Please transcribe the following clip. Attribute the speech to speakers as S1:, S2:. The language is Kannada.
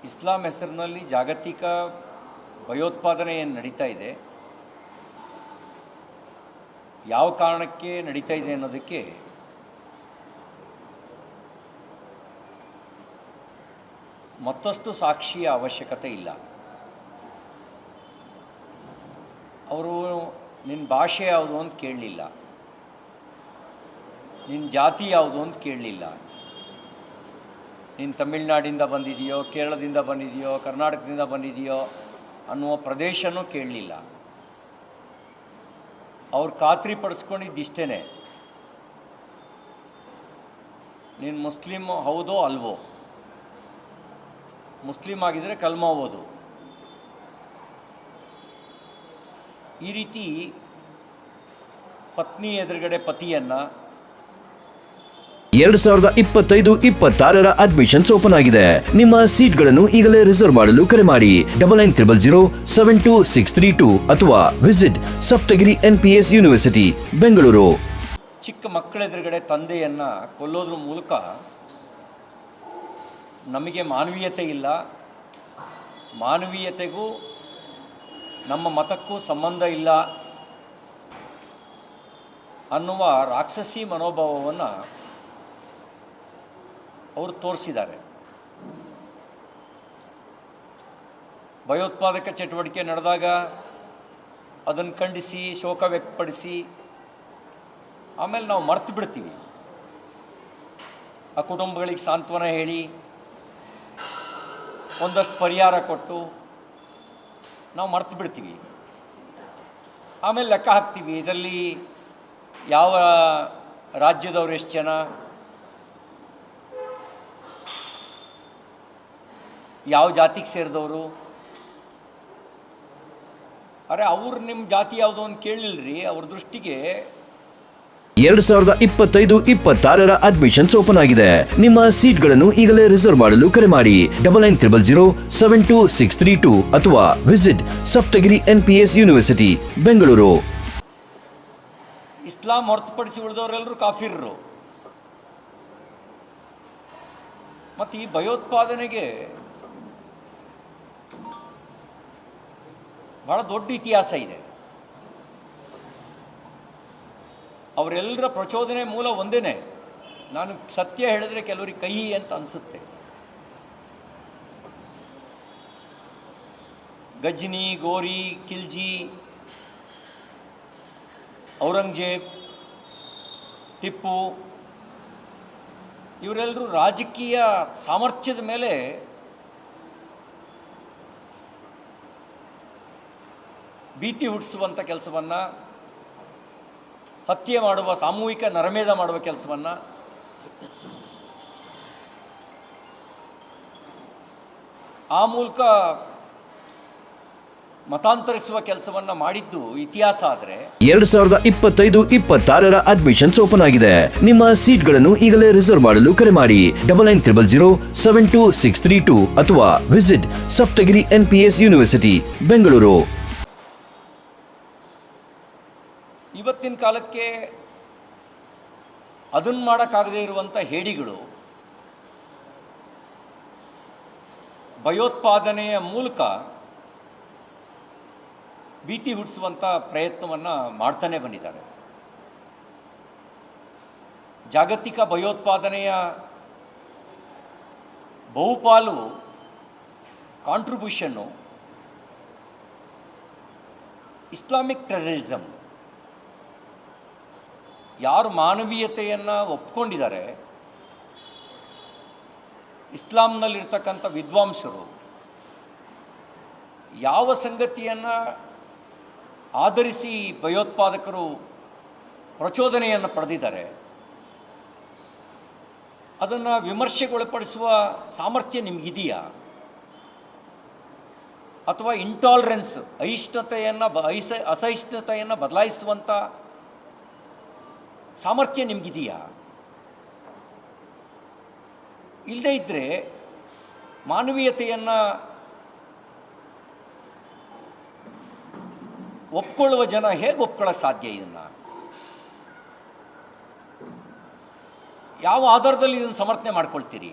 S1: ಇಸ್ಲಾಂ ಹೆಸರಿನಲ್ಲಿ ಜಾಗತಿಕ ಭಯೋತ್ಪಾದನೆ ಏನು ನಡೀತಾ ಇದೆ, ಯಾವ ಕಾರಣಕ್ಕೆ ನಡೀತಾ ಇದೆ ಅನ್ನೋದಕ್ಕೆ ಮತ್ತಷ್ಟು ಸಾಕ್ಷಿಯ ಅವಶ್ಯಕತೆ ಇಲ್ಲ. ಅವರು ನಿನ್ನ ಭಾಷೆ ಯಾವುದು ಅಂತ ಕೇಳಲಿಲ್ಲ, ನಿನ್ನ ಜಾತಿ ಯಾವುದು ಅಂತ ಕೇಳಲಿಲ್ಲ, ನೀನು ತಮಿಳ್ನಾಡಿಂದ ಬಂದಿದೆಯೋ, ಕೇರಳದಿಂದ ಬಂದಿದೆಯೋ, ಕರ್ನಾಟಕದಿಂದ ಬಂದಿದೆಯೋ ಅನ್ನುವ ಪ್ರದೇಶನೂ ಕೇಳಲಿಲ್ಲ. ಅವ್ರು ಖಾತ್ರಿ ಪಡಿಸ್ಕೊಂಡಿದ್ದಿಷ್ಟೇ, ನೀನು ಮುಸ್ಲಿಮ್ ಹೌದೋ ಅಲ್ವೋ. ಮುಸ್ಲಿಮ್ ಆಗಿದ್ದರೆ ಕಲ್ಮಾ ಓದು. ಈ ರೀತಿ ಪತ್ನಿ ಎದುರುಗಡೆ ಪತಿಯನ್ನು
S2: 2025-26 ಅಡ್ಮಿಷನ್ಸ್ ಓಪನ್ ಆಗಿದೆ. ನಿಮ್ಮ ಸೀಟ್ಗಳನ್ನು ಈಗಲೇ ರಿಸರ್ವ್ ಮಾಡಲು ಕರೆ ಮಾಡಿ 9900072632 ಅಥವಾ visit Saptagiri NPS university Bengaluru.
S1: ಚಿಕ್ಕ ಮಕ್ಕಳ ಎದುರುಗಡೆ ತಂದೆಯನ್ನು ಕೊಲ್ಲೋದ್ರ ಮೂಲಕ ನಮಗೆ ಮಾನವೀಯತೆ ಇಲ್ಲ, ಮಾನವೀಯತೆಗೂ ನಮ್ಮ ಮತಕ್ಕೂ ಸಂಬಂಧ ಇಲ್ಲ ಅನ್ನುವ ರಾಕ್ಷಸಿ ಮನೋಭಾವವನ್ನು ಅವರು ತೋರಿಸಿದ್ದಾರೆ. ಭಯೋತ್ಪಾದಕ ಚಟುವಟಿಕೆ ನಡೆದಾಗ ಅದನ್ನು ಖಂಡಿಸಿ ಶೋಕ ವ್ಯಕ್ತಪಡಿಸಿ ಆಮೇಲೆ ನಾವು ಮರ್ತು ಬಿಡ್ತೀವಿ. ಆ ಕುಟುಂಬಗಳಿಗೆ ಸಾಂತ್ವನ ಹೇಳಿ ಒಂದಷ್ಟು ಪರಿಹಾರ ಕೊಟ್ಟು ನಾವು ಮರ್ತು ಬಿಡ್ತೀವಿ. ಆಮೇಲೆ ಲೆಕ್ಕ ಹಾಕ್ತೀವಿ, ಇದರಲ್ಲಿ ಯಾವ ರಾಜ್ಯದವ್ರು ಎಷ್ಟು ಜನ, ಯಾವ ಜಾತಿಗೆ ಸೇರಿದವರು. ಅರೆ ಅವ್ರು ನಿಮ್ಮ ಜಾತಿ ಯಾವುದು ಅಂತ ಕೇಳಲಿಲ್ಲರಿ. ಅವ್ರ ದೃಷ್ಟಿಗೆ
S2: 2025-26 ಅಡ್ಮಿಷನ್ಸ್ ಓಪನ್ ಆಗಿದೆ. ನಿಮ್ಮ ಸೀಟ್ಗಳನ್ನು ಈಗಲೇ ರಿಸರ್ವ್ ಮಾಡಲು ಕರೆ ಮಾಡಿ 9900072632 ಅಥವಾ visit Saptagiri NPS university Bengaluru.
S1: Islam ಹೊರತುಪಡಿಸಿ ಉಳಿದವರೆಲ್ಲರೂ ಕಾಫಿರರು. ಮತ್ತು ಈ ಭಯೋತ್ಪಾದನೆಗೆ ಬಹಳ ದೊಡ್ಡ ಇತಿಹಾಸ ಇದೆ. ಅವರೆಲ್ಲರ ಪ್ರಚೋದನೆ ಮೂಲ ಒಂದೇ. ನಾನು ಸತ್ಯ ಹೇಳಿದ್ರೆ ಕೆಲವರಿಗೆ ಕಹಿ ಅಂತ ಅನಿಸುತ್ತೆ. ಗಜ್ನಿ, ಗೋರಿ, ಖಿಲ್ಜಿ, ಔರಂಗಜೇಬ್, ಟಿಪ್ಪು ಇವರೆಲ್ಲರೂ ರಾಜಕೀಯ ಸಾಮರ್ಥ್ಯದ ಮೇಲೆ ಭೀತಿ ಹುಟ್ಟಿಸುವಂಥ ಕೆಲಸವನ್ನು, ಹತ್ಯೆ ಮಾಡುವ, ಸಾಮೂಹಿಕ ನರಮೇಧ ಮಾಡುವ ಕೆಲಸವನ್ನು, ಆ ಮೂಲಕ ಮತಾಂತರಿಸುವ ಕೆಲಸವನ್ನು ಮಾಡಿದ್ದು ಇತಿಹಾಸ. ಆದರೆ
S2: 2025-26 ಅಡ್ಮಿಷನ್ಸ್ ಓಪನ್ ಆಗಿದೆ. ನಿಮ್ಮ ಸೀಟ್ಗಳನ್ನು ಈಗಲೇ ರಿಸರ್ವ್ ಮಾಡಲು ಕರೆ ಮಾಡಿ 9900072632 ಅಥವಾ visit Saptagiri NPS university Bengaluru.
S1: ಇವತ್ತಿನ ಕಾಲಕ್ಕೆ ಅದನ್ನು ಮಾಡೋಕ್ಕಾಗದೇ ಇರುವಂಥ ಹೇಡಿಗಳು ಭಯೋತ್ಪಾದನೆಯ ಮೂಲಕ ಭೀತಿ ಹುಟ್ಟಿಸುವಂಥ ಪ್ರಯತ್ನವನ್ನು ಮಾಡ್ತಾನೆ ಬಂದಿದ್ದಾರೆ. ಜಾಗತಿಕ ಭಯೋತ್ಪಾದನೆಯ ಬಹುಪಾಲು ಕಾಂಟ್ರಿಬ್ಯೂಷನ್ನು ಇಸ್ಲಾಮಿಕ್ ಟೆರರಿಸಮ್. ಯಾರು ಮಾನವೀಯತೆಯನ್ನು ಒಪ್ಕೊಂಡಿದ್ದಾರೆ, ಇಸ್ಲಾಂನಲ್ಲಿರ್ತಕ್ಕಂಥ ವಿದ್ವಾಂಸರು ಯಾವ ಸಂಗತಿಯನ್ನು ಆಧರಿಸಿ ಭಯೋತ್ಪಾದಕರು ಪ್ರಚೋದನೆಯನ್ನು ಪಡೆದಿದ್ದಾರೆ ಅದನ್ನು ವಿಮರ್ಶೆಗೊಳಪಡಿಸುವ ಸಾಮರ್ಥ್ಯ ನಿಮಗಿದೆಯಾ? ಅಥವಾ ಇಂಟಾಲರೆನ್ಸ್, ಅಸಹಿಷ್ಣುತೆಯನ್ನು ಬದಲಾಯಿಸುವಂಥ ಸಾಮರ್ಥ್ಯ ನಿಮಗಿದೆಯಾ? ಇಲ್ಲದೇ ಇದ್ದರೆ ಮಾನವೀಯತೆಯನ್ನು ಒಪ್ಕೊಳ್ಳುವ ಜನ ಹೇಗೆ ಒಪ್ಕೊಳ್ಳೋಕೆ ಸಾಧ್ಯ? ಇದನ್ನು ಯಾವ ಆಧಾರದಲ್ಲಿ ಇದನ್ನು ಸಮರ್ಥನೆ ಮಾಡ್ಕೊಳ್ತೀರಿ?